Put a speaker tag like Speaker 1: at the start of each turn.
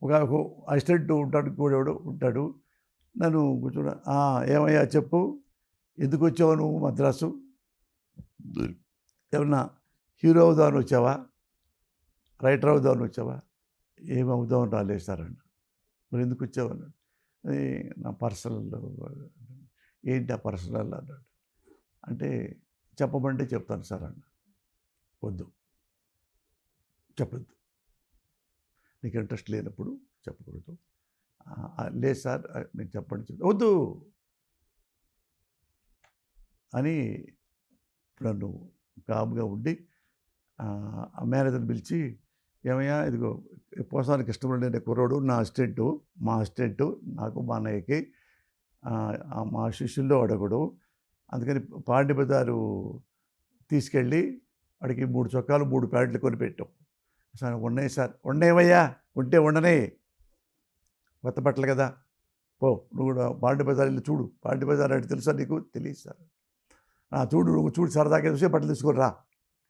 Speaker 1: ఒక అసిస్టెంట్ ఉంటాడు, కూడా ఉంటాడు. నన్ను కూర్చోని, ఏమయ్యా చెప్పు, ఎందుకు వచ్చావు నువ్వు మద్రాసు? ఏమన్నా హీరో అవుదామని వచ్చావా, రైటర్ అవుదామని వచ్చావా? ఏమవుదామని రాలేదు సార్ అన్న. మరి ఎందుకు వచ్చావు అన్నాడు. అది నా పర్సనల్. ఏంటి ఆ పర్సనల్ అన్నాడు. అంటే చెప్పమంటే చెప్తాను సార్ అన్న. వద్దు, చెప్పొద్దు, నీకు ఇంట్రెస్ట్ లేనప్పుడు చెప్పకూడదు. లేదు సార్, నేను చెప్పండి వద్దు అని నన్ను కామ్గా ఉండి ఆ మేనేజర్ని పిలిచి, ఏమయ్యా ఇదిగో పోసాని కృష్ణమురళి అనే కుర్రోడు నా అసిస్టెంటు, మా అసిస్టెంటు, నాకు మా అన్నయ్యకి మా శిష్యుల్లో అడగడు, అందుకని పాండ్య బజారు తీసుకెళ్ళి వాడికి 3 చొక్కాలు 3 ప్యాంట్లు కొనిపెట్టాం. సార్ ఉన్నాయి సార్, ఉండేవయ్యా, ఉంటే ఉండనే, కొత్త బట్టలు కదా, పో నువ్వు కూడా పాండ్య బజార్ వెళ్ళి చూడు, పాండ్య బజార్ అంటే తెలుసా నీకు? తెలియదు సార్. చూడు, నువ్వు చూడు, సరదాగా చూసే బట్టలు తీసుకొని రా.